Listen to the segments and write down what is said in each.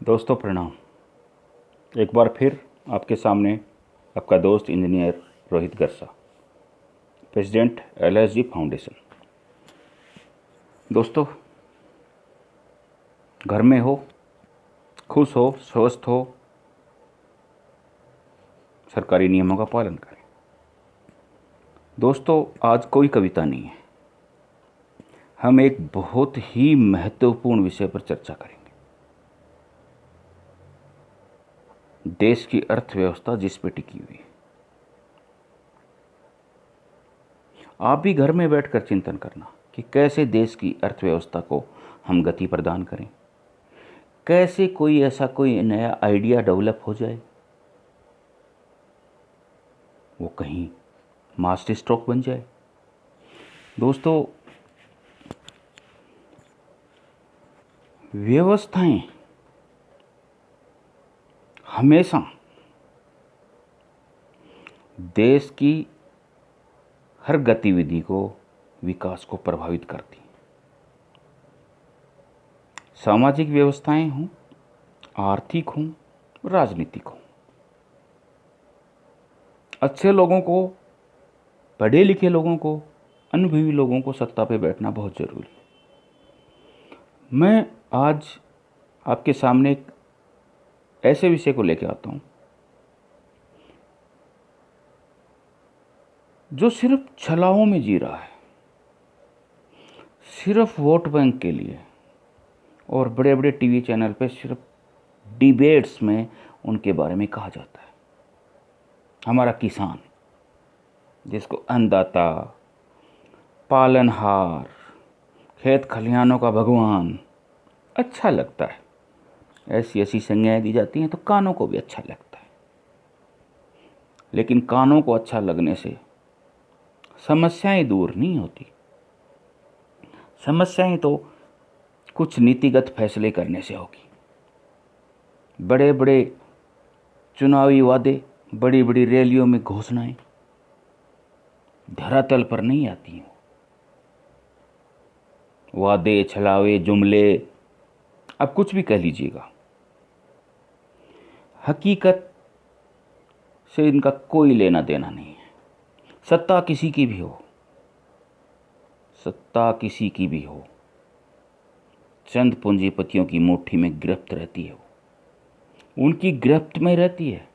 दोस्तों प्रणाम। एक बार फिर आपके सामने आपका दोस्त engineer Rohit Garsa, president LSG foundation. दोस्तों, घर में हो, खुश हो, स्वस्थ हो, सरकारी नियमों का पालन करें। दोस्तों, आज कोई कविता नहीं है, हम एक बहुत ही महत्वपूर्ण विषय पर चर्चा करेंगे। देश की अर्थव्यवस्था जिस पे टिकी हुई है। आप भी घर में बैठकर चिंतन करना कि कैसे देश की अर्थव्यवस्था को हम गति प्रदान करें, कैसे कोई नया आइडिया डेवलप हो जाए, वो कहीं मास्टर स्ट्रोक बन जाए। दोस्तों, व्यवस्थाएं हमेशा देश की हर गतिविधि को, विकास को प्रभावित करती। सामाजिक व्यवस्थाएं हों, आर्थिक हों, राजनीतिक हों। अच्छे लोगों को, पढ़े लिखे लोगों को, अनुभवी लोगों को सत्ता पे बैठना बहुत ज़रूरी है। मैं आज आपके सामने एक ऐसे विषय को लेकर आता हूं जो सिर्फ छलाओं में जी रहा है, सिर्फ वोट बैंक के लिए, और बड़े बड़े टीवी चैनल पे सिर्फ डिबेट्स में उनके बारे में कहा जाता है। हमारा किसान, जिसको अन्नदाता, पालनहार, खेत खलिहानों का भगवान अच्छा लगता है, ऐसी ऐसी संज्ञाएं दी जाती हैं तो कानों को भी अच्छा लगता है। लेकिन कानों को अच्छा लगने से समस्याएं दूर नहीं होती। समस्याएं तो कुछ नीतिगत फैसले करने से होगी। बड़े बड़े चुनावी वादे, बड़ी बड़ी रैलियों में घोषणाएं धरातल पर नहीं आती हैं। वादे, छलावे, जुमले, अब कुछ भी कह लीजिएगा, हकीकत से इनका कोई लेना देना नहीं है। सत्ता किसी की भी हो, सत्ता किसी की भी हो, चंद पूंजीपतियों की मुट्ठी में गिरफ्त रहती है, उनकी गिरफ्त में रहती है।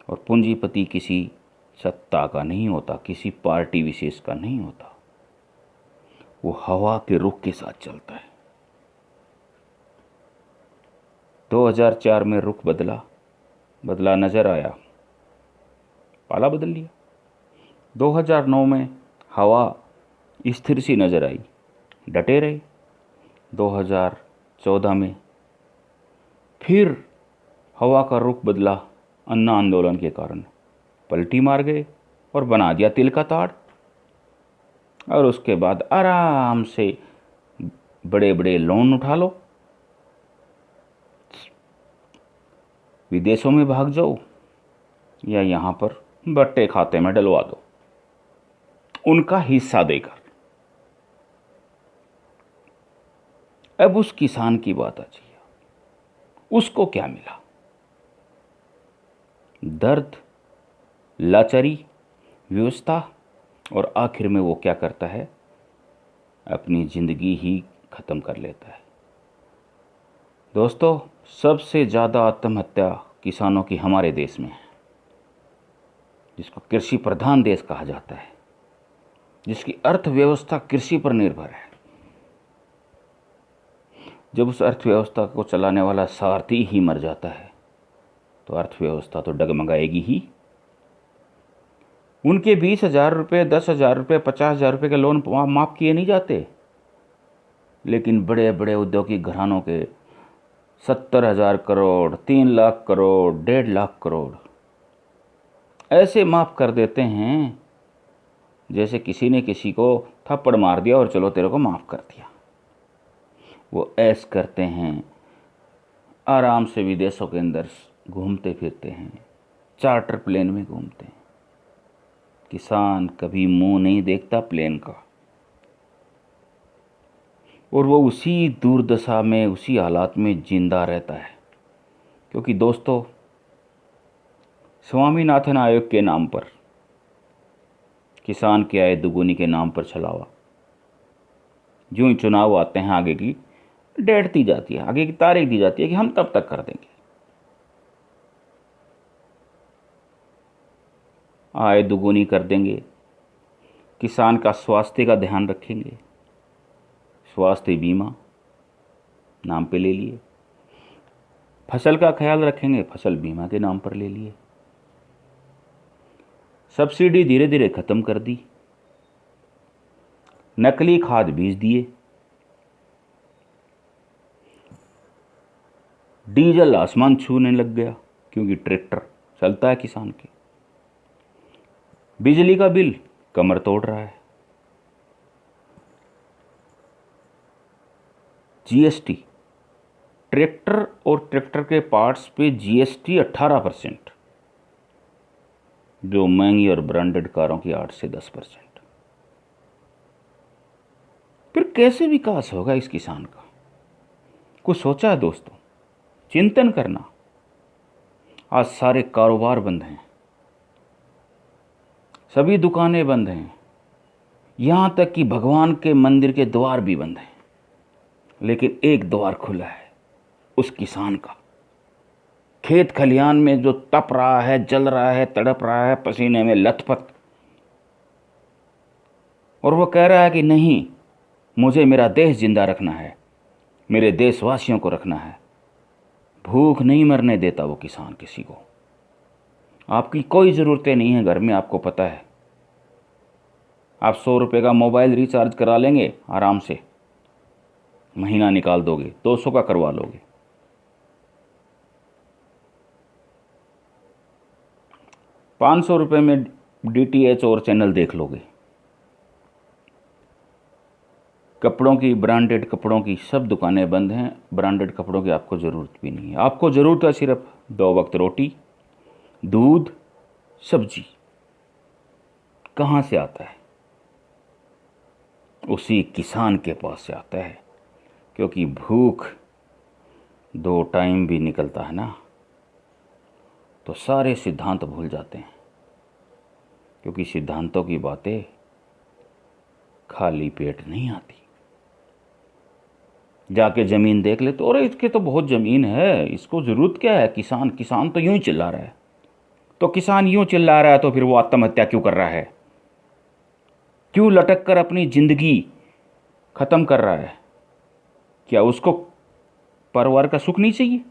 और पूंजीपति किसी सत्ता का नहीं होता, किसी पार्टी विशेष का नहीं होता, वो हवा के रुख के साथ चलता है। 2004 में रुख बदला नजर आया, पाला बदल लिया। 2009 में हवा स्थिर सी नजर आई, डटे रहे। 2014 में फिर हवा का रुख बदला, अन्ना आंदोलन के कारण पलटी मार गए और बना दिया तिल का ताड़। और उसके बाद आराम से बड़े बड़े लोन उठा लो, विदेशों में भाग जाओ, या यहाँ पर बट्टे खाते में डलवा दो, उनका हिस्सा देकर। अब उस किसान की बात आ जाइए, उसको क्या मिला? दर्द, लाचारी, व्यवस्था, और आखिर में वो क्या करता है? अपनी जिंदगी ही खत्म कर लेता है। दोस्तों, सबसे ज़्यादा आत्महत्या किसानों की हमारे देश में है, जिसको कृषि प्रधान देश कहा जाता है, जिसकी अर्थव्यवस्था कृषि पर निर्भर है। जब उस अर्थव्यवस्था को चलाने वाला सारथी ही मर जाता है तो अर्थव्यवस्था तो डगमगाएगी ही। उनके 20,000 रुपये, 10,000 रुपये, 50,000 रुपये के लोन माफ़ किए नहीं जाते, लेकिन बड़े बड़े औद्योगिक घरानों के 70,000 करोड़, 3 लाख करोड़, 1.5 लाख करोड़ ऐसे माफ़ कर देते हैं जैसे किसी ने किसी को थप्पड़ मार दिया और चलो तेरे को माफ़ कर दिया। वो ऐश करते हैं, आराम से विदेशों के अंदर घूमते फिरते हैं, चार्टर प्लेन में घूमते हैं। किसान कभी मुंह नहीं देखता प्लेन का। और वो उसी दुर्दशा में, उसी हालात में जिंदा रहता है। क्योंकि दोस्तों, स्वामीनाथन आयोग के नाम पर, किसान की आय दुगुनी के नाम पर छलावा, जो ही चुनाव आते हैं आगे की डेट दी जाती है, आगे की तारीख दी जाती है कि हम तब तक कर देंगे। आय दुगुनी कर देंगे, किसान का स्वास्थ्य का ध्यान रखेंगे, स्वास्थ्य बीमा नाम पे ले लिए, फसल का ख्याल रखेंगे, फसल बीमा के नाम पर ले लिए, सब्सिडी धीरे धीरे खत्म कर दी, नकली खाद बीज दिए, डीजल आसमान छूने लग गया क्योंकि ट्रैक्टर चलता है किसान के, बिजली का बिल कमर तोड़ रहा है, जीएसटी, ट्रैक्टर और ट्रैक्टर के पार्ट्स पे जीएसटी 18%, जो महंगी और ब्रांडेड कारों की 8 से 10%। फिर कैसे विकास होगा इस किसान का? कुछ सोचा है दोस्तों? चिंतन करना। आज सारे कारोबार बंद हैं, सभी दुकानें बंद हैं, यहां तक कि भगवान के मंदिर के द्वार भी बंद हैं, लेकिन एक द्वार खुला है, उस किसान का। खेत खलियान में जो तप रहा है, जल रहा है, तड़प रहा है, पसीने में लथपथ, और वो कह रहा है कि नहीं, मुझे मेरा देश जिंदा रखना है, मेरे देशवासियों को रखना है। भूख नहीं मरने देता वो किसान किसी को। आपकी कोई ज़रूरतें नहीं है घर में, आपको पता है। आप 100 रुपये का मोबाइल रिचार्ज करा लेंगे आराम से, महीना निकाल दोगे, 200 का करवा लोगे। ₹500 में डीटीएच और चैनल देख लोगे। कपड़ों की, ब्रांडेड कपड़ों की सब दुकानें बंद हैं, ब्रांडेड कपड़ों की आपको ज़रूरत भी नहीं है। आपको ज़रूरत है सिर्फ 2 वक्त रोटी, दूध, सब्जी। कहाँ से आता है? उसी किसान के पास से आता है, क्योंकि भूख 2 टाइम भी निकलता है ना, तो सारे सिद्धांत भूल जाते हैं, क्योंकि सिद्धांतों की बातें खाली पेट नहीं आती। जाके ज़मीन देख ले तो, अरे इसके तो बहुत ज़मीन है, इसको ज़रूरत क्या है? किसान तो यूं ही चिल्ला रहा है। तो किसान यूं चिल्ला रहा है तो फिर वो आत्महत्या क्यों कर रहा है? क्यों लटक कर अपनी ज़िंदगी ख़त्म कर रहा है? क्या उसको परिवार का सुख नहीं चाहिए?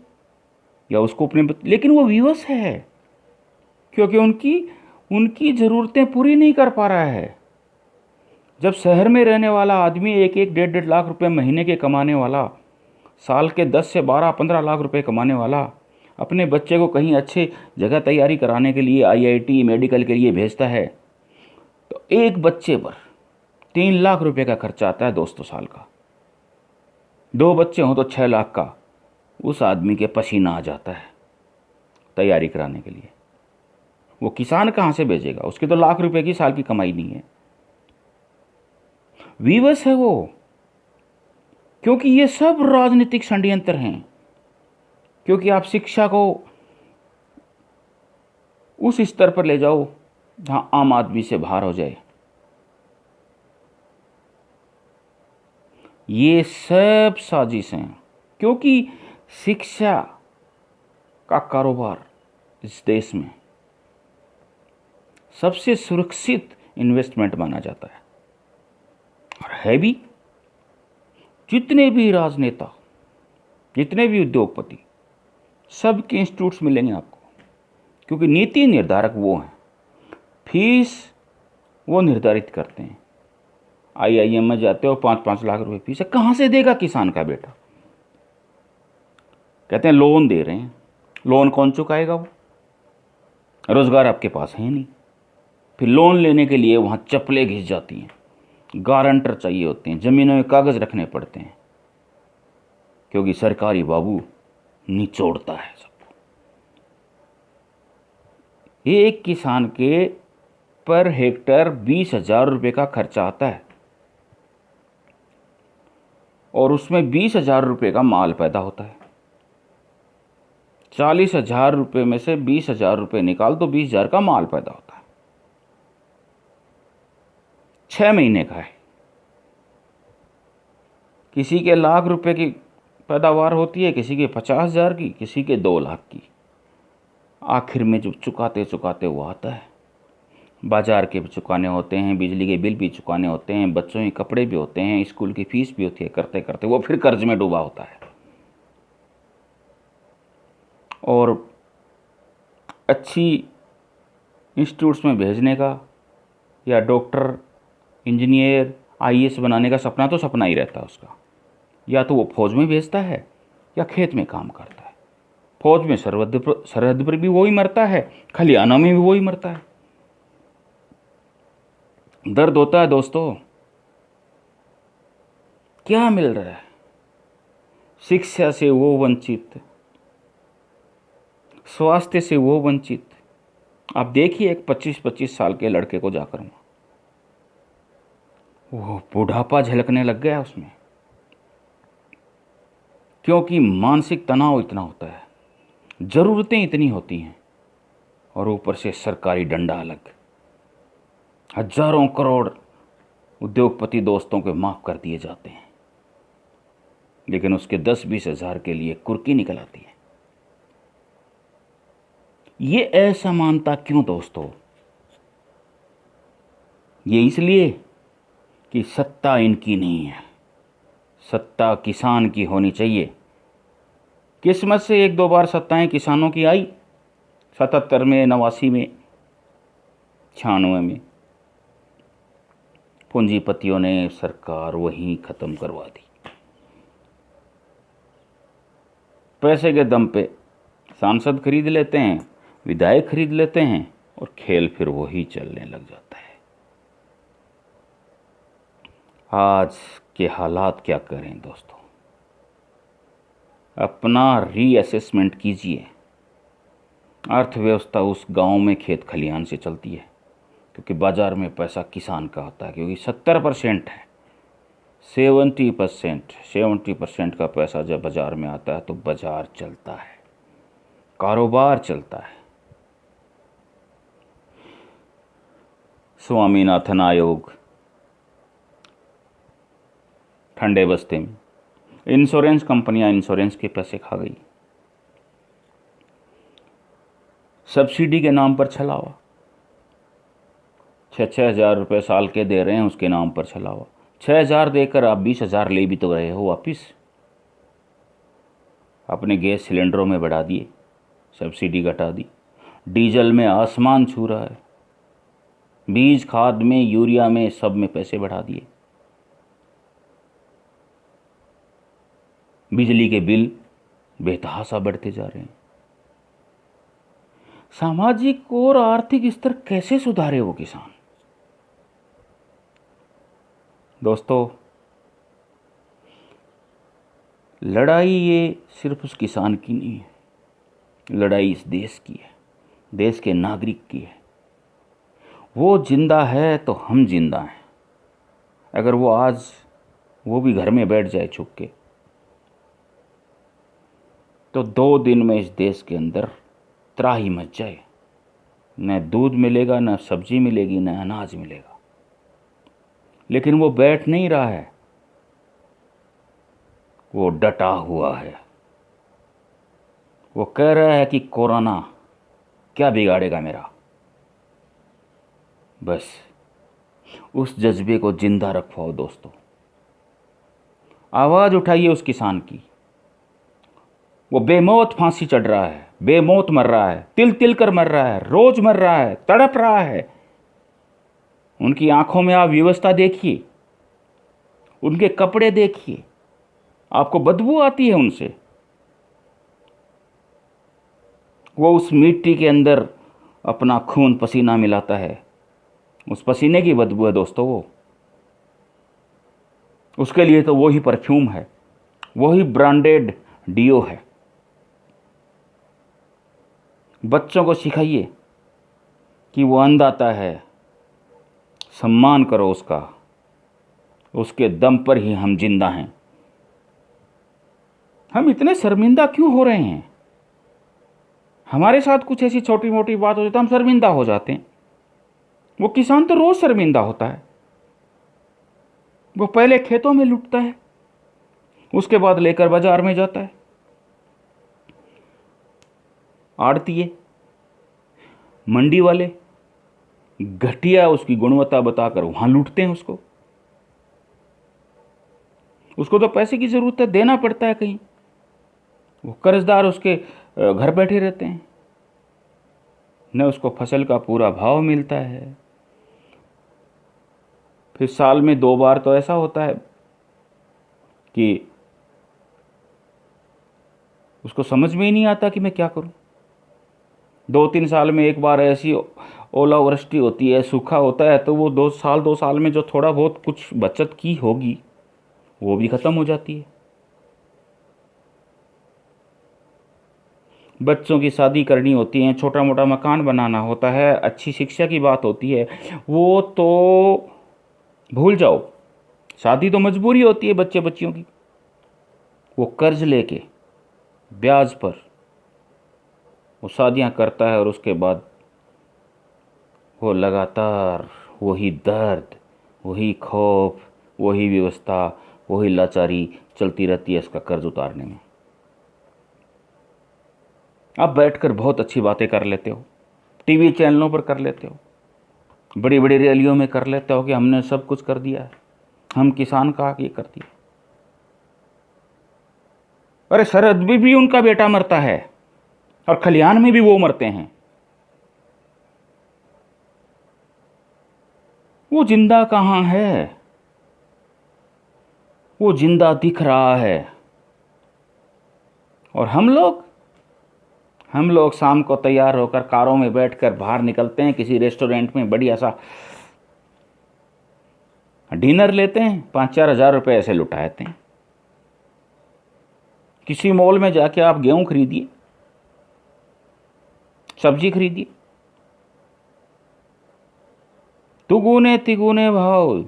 या उसको अपने लेकिन वो विवश है, क्योंकि उनकी ज़रूरतें पूरी नहीं कर पा रहा है। जब शहर में रहने वाला आदमी 1-1, 1.5 लाख रुपए महीने के कमाने वाला, साल के 10 से 12-15 लाख रुपए कमाने वाला, अपने बच्चे को कहीं अच्छे जगह तैयारी कराने के लिए आईआईटी मेडिकल के लिए भेजता है, तो एक बच्चे पर 3 लाख रुपए का खर्चा आता है दोस्तों साल का। 2 बच्चे हों तो 6 लाख का उस आदमी के पसीना आ जाता है तैयारी कराने के लिए। वो किसान कहाँ से भेजेगा? उसके तो लाख रुपए की साल की कमाई नहीं है। विवश है वो, क्योंकि ये सब राजनीतिक षड्यंत्र हैं। क्योंकि आप शिक्षा को उस स्तर पर ले जाओ जहां आम आदमी से बाहर हो जाए। ये सब साजिश हैं, क्योंकि शिक्षा का कारोबार इस देश में सबसे सुरक्षित इन्वेस्टमेंट माना जाता है, और है भी। जितने भी राजनेता, जितने भी उद्योगपति, सबके इंस्टीट्यूट्स मिलेंगे आपको, क्योंकि नीति निर्धारक वो हैं, फीस वो निर्धारित करते हैं। आईआईएम में जाते हो, 5-5 लाख रुपए फीस है, कहाँ से देगा किसान का बेटा? कहते हैं लोन दे रहे हैं, लोन कौन चुकाएगा? वो रोजगार आपके पास है नहीं। फिर लोन लेने के लिए वहाँ चप्पलें घिस जाती हैं, गारंटर चाहिए होते हैं, ज़मीनों में कागज़ रखने पड़ते हैं, क्योंकि सरकारी बाबू निचोड़ता है सबको। एक किसान के पर हेक्टर 20,000 रुपये का खर्चा आता है। और उसमें 20,000 रुपये का माल पैदा होता है। 40,000 रुपये में से 20,000 रुपये निकाल तो 20,000 का माल पैदा होता है। 6 महीने का है। किसी के लाख रुपए की पैदावार होती है, किसी के 50,000 की, किसी के 2 लाख की। आखिर में जब चुकाते चुकाते वो आता है, बाजार के भी चुकाने होते हैं, बिजली के बिल भी चुकाने होते हैं, बच्चों के कपड़े भी होते हैं, स्कूल की फीस भी होती है, करते करते वो फिर कर्ज में डूबा होता है। और अच्छी इंस्टीट्यूट्स में भेजने का या डॉक्टर, इंजीनियर, आईएएस बनाने का सपना तो सपना ही रहता है उसका। या तो वो फौज में भेजता है या खेत में काम करता है। फौज में सरहद पर भी वही मरता है, खलिहानों में भी वही मरता है। दर्द होता है दोस्तों। क्या मिल रहा है? शिक्षा से वो वंचित, स्वास्थ्य से वो वंचित। आप देखिए एक 25-25 साल के लड़के को जाकर वो बुढ़ापा झलकने लग गया उसमें, क्योंकि मानसिक तनाव इतना होता है, ज़रूरतें इतनी होती हैं, और ऊपर से सरकारी डंडा अलग। हजारों करोड़ उद्योगपति दोस्तों के माफ़ कर दिए जाते हैं, लेकिन उसके 10-20 हज़ार के लिए कुर्की निकल आती है। ये असमानता क्यों दोस्तों? ये इसलिए कि सत्ता इनकी नहीं है, सत्ता किसान की होनी चाहिए। किस्मत से 1-2 बार सत्ताएं किसानों की आई, 77 में, 89 में, 96 में। पूंजीपतियों ने सरकार वहीं ख़त्म करवा दी। पैसे के दम पे सांसद खरीद लेते हैं, विधायक खरीद लेते हैं, और खेल फिर वही चलने लग जाता है। आज के हालात क्या करें दोस्तों? अपना रीअसेसमेंट कीजिए। अर्थव्यवस्था उस गांव में खेत खलिहान से चलती है, क्योंकि बाज़ार में पैसा किसान का होता है, क्योंकि 70% है। 70% का पैसा जब बाज़ार में आता है तो बाज़ार चलता है, कारोबार चलता है। स्वामीनाथन आयोग ठंडे बस्ते में, इंश्योरेंस कंपनियां इंश्योरेंस के पैसे खा गई, सब्सिडी के नाम पर छलावा। 6-6 हज़ार रुपये साल के दे रहे हैं, उसके नाम पर छलावा। 6,000 देकर आप 20,000 ले भी तो रहे हो वापिस। अपने गैस सिलेंडरों में बढ़ा दिए, सब्सिडी घटा दी। डीजल में आसमान छू रहा है, बीज खाद में, यूरिया में, सब में पैसे बढ़ा दिए। बिजली के बिल बेतहाशा बढ़ते जा रहे हैं। सामाजिक और आर्थिक स्तर कैसे सुधारे वो किसान? दोस्तों, लड़ाई ये सिर्फ उस किसान की नहीं है, लड़ाई इस देश की है, देश के नागरिक की है। वो जिंदा है तो हम जिंदा हैं। अगर वो आज वो भी घर में बैठ जाए छुप के, तो 2 दिन में इस देश के अंदर त्राही मच जाए। न दूध मिलेगा, न सब्जी मिलेगी, न अनाज मिलेगा। लेकिन वो बैठ नहीं रहा है, वो डटा हुआ है। वो कह रहा है कि कोरोना क्या बिगाड़ेगा मेरा। बस उस जज्बे को जिंदा रखवाओ दोस्तों। आवाज़ उठाइए उस किसान की। वो बेमौत फांसी चढ़ रहा है, बेमौत मर रहा है, तिल तिल कर मर रहा है, रोज मर रहा है, तड़प रहा है। उनकी आंखों में आप व्यवस्था देखिए, उनके कपड़े देखिए, आपको बदबू आती है उनसे। वो उस मिट्टी के अंदर अपना खून पसीना मिलाता है, उस पसीने की बदबू है दोस्तों वो। उसके लिए तो वही परफ्यूम है, वही ब्रांडेड डीओ है। बच्चों को सिखाइए कि वो अन्नदाता है, सम्मान करो उसका, उसके दम पर ही हम जिंदा हैं। हम इतने शर्मिंदा क्यों हो रहे हैं? हमारे साथ कुछ ऐसी छोटी मोटी बात हो जाए तो हम शर्मिंदा हो जाते हैं। वो किसान तो रोज शर्मिंदा होता है। वो पहले खेतों में लुटता है, उसके बाद लेकर बाजार में जाता है। आड़तिए, मंडी वाले घटिया उसकी गुणवत्ता बताकर वहां लूटते हैं उसको। उसको तो पैसे की जरूरत है, देना पड़ता है कहीं। वो कर्जदार उसके घर बैठे रहते हैं, न उसको फसल का पूरा भाव मिलता है। फिर साल में 2 बार तो ऐसा होता है कि उसको समझ में ही नहीं आता कि मैं क्या करूं। 2-3 साल में एक बार ऐसी ओलावृष्टि होती है, सूखा होता है, तो वो 2 साल में जो थोड़ा बहुत कुछ बचत की होगी वो भी खत्म हो जाती है। बच्चों की शादी करनी होती है, छोटा मोटा मकान बनाना होता है, अच्छी शिक्षा की बात होती है, वो तो भूल जाओ। शादी तो मजबूरी होती है बच्चे बच्चियों की। वो कर्ज लेके ब्याज पर वो शादियां करता है और उसके बाद वो लगातार वही दर्द, वही खौफ, वही व्यवस्था, वही लाचारी चलती रहती है इसका कर्ज उतारने में। आप बैठकर बहुत अच्छी बातें कर लेते हो, टीवी चैनलों पर कर लेते हो, बड़ी बड़ी रैलियों में कर लेते हो कि हमने सब कुछ कर दिया है, हम किसान का ये कर दिया। अरे सरहद में भी उनका बेटा मरता है और खलिहान में भी वो मरते हैं। वो जिंदा कहाँ है? वो जिंदा दिख रहा है। और हम लोग शाम को तैयार होकर कारों में बैठकर बाहर निकलते हैं, किसी रेस्टोरेंट में बढ़िया सा डिनर लेते हैं, 5-4 हज़ार रुपये ऐसे लुटाते हैं। किसी मॉल में जाके आप गेहूं खरीदिए, सब्जी खरीदिए, दुगुने तिगुने भाव।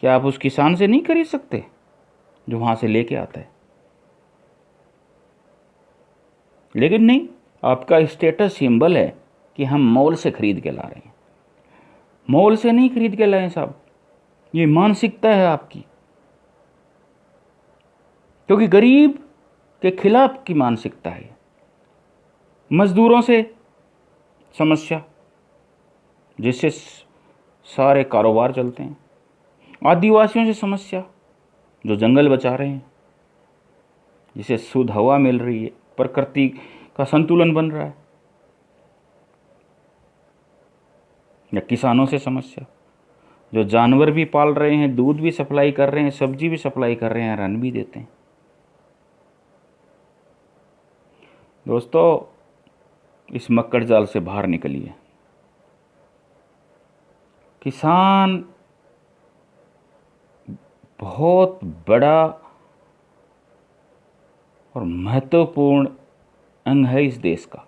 क्या आप उस किसान से नहीं खरीद सकते जो वहां से लेके आता है? लेकिन नहीं, आपका स्टेटस सिंबल है कि हम मॉल से खरीद के ला रहे हैं। मॉल से नहीं खरीद के लाए साहब, ये मानसिकता है आपकी, क्योंकि गरीब के खिलाफ की मानसिकता है। मजदूरों से समस्या जिससे सारे कारोबार चलते हैं, आदिवासियों से समस्या जो जंगल बचा रहे हैं, जिसे शुद्ध हवा मिल रही है, प्रकृति का संतुलन बन रहा है, या किसानों से समस्या जो जानवर भी पाल रहे हैं, दूध भी सप्लाई कर रहे हैं, सब्जी भी सप्लाई कर रहे हैं, रन भी देते हैं। दोस्तों, इस मक्कड़ जाल से बाहर निकलिए। किसान बहुत बड़ा और महत्वपूर्ण अंग है इस देश का।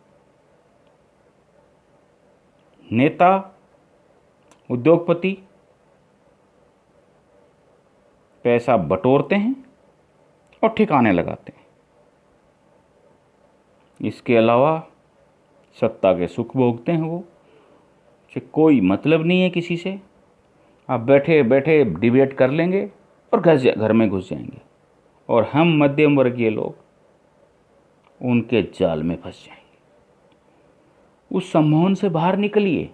नेता, उद्योगपति पैसा बटोरते हैं और ठिकाने लगाते हैं। इसके अलावा सत्ता के सुख भोगते हैं वो, से कोई मतलब नहीं है किसी से। आप बैठे बैठे डिबेट कर लेंगे और घर में घुस जाएंगे, और हम मध्यम वर्गीय लोग उनके जाल में फंस जाएंगे। उस सम्मोहन से बाहर निकलिए,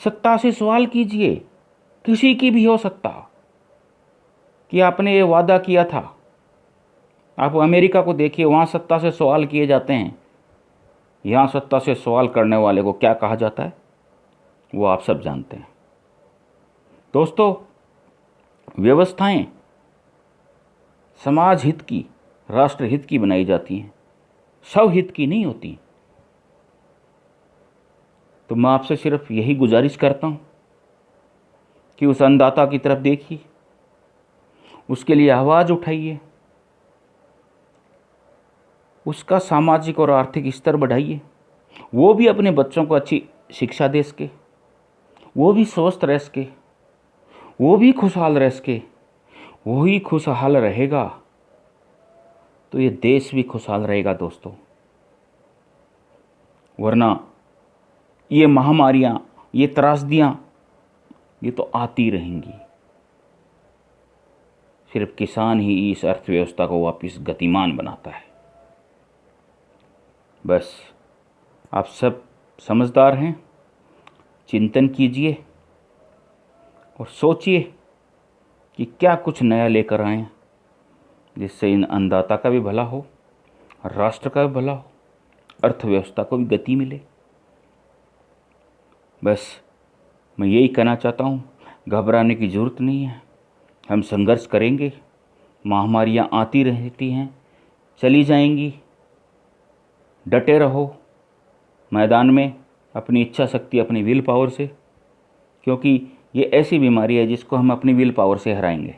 सत्ता से सवाल कीजिए, किसी की भी हो सत्ता, कि आपने ये वादा किया था। आप अमेरिका को देखिए, वहाँ सत्ता से सवाल किए जाते हैं। यहाँ सत्ता से सवाल करने वाले को क्या कहा जाता है वो आप सब जानते हैं। दोस्तों, व्यवस्थाएं समाज हित की, राष्ट्र हित की बनाई जाती हैं, स्व हित की नहीं होती। तो मैं आपसे सिर्फ यही गुजारिश करता हूँ कि उस अन्नदाता की तरफ देखिए, उसके लिए आवाज़ उठाइए, उसका सामाजिक और आर्थिक स्तर बढ़ाइए। वो भी अपने बच्चों को अच्छी शिक्षा दे सके, वो भी स्वस्थ रह सके, वो भी खुशहाल रह सके। वही खुशहाल रहेगा तो ये देश भी खुशहाल रहेगा दोस्तों। वरना ये महामारियाँ, ये त्रासदियाँ, ये तो आती रहेंगी। सिर्फ किसान ही इस अर्थव्यवस्था को वापस गतिमान बनाता है। बस आप सब समझदार हैं, चिंतन कीजिए और सोचिए कि क्या कुछ नया लेकर आएं, जिससे इन अन्नदाता का भी भला हो, राष्ट्र का भी भला हो, अर्थव्यवस्था को भी गति मिले। बस मैं यही कहना चाहता हूँ, घबराने की ज़रूरत नहीं है। हम संघर्ष करेंगे, महामारियाँ आती रहती हैं, चली जाएंगी। डटे रहो मैदान में अपनी इच्छा शक्ति, अपनी विल पावर से, क्योंकि ये ऐसी बीमारी है जिसको हम अपनी विल पावर से हराएंगे।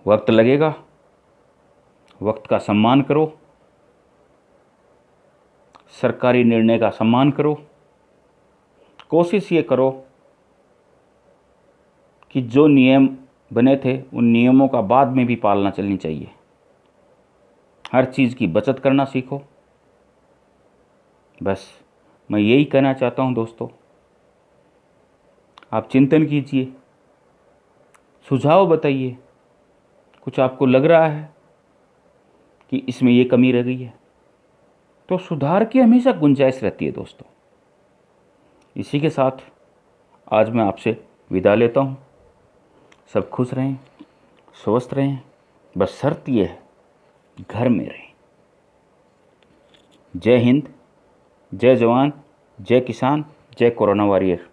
वक्त लगेगा, वक्त का सम्मान करो, सरकारी निर्णय का सम्मान करो। कोशिश ये करो कि जो नियम बने थे उन नियमों का बाद में भी पालना चलनी चाहिए। हर चीज़ की बचत करना सीखो। बस मैं यही कहना चाहता हूँ दोस्तों। आप चिंतन कीजिए, सुझाव बताइए। कुछ आपको लग रहा है कि इसमें ये कमी रह गई है, तो सुधार की हमेशा गुंजाइश रहती है दोस्तों। इसी के साथ आज मैं आपसे विदा लेता हूँ। सब खुश रहें, स्वस्थ रहें, बस शर्त ये है, घर में रहें। जय हिंद, जय जवान, जय किसान, जय कोरोना वॉरियर।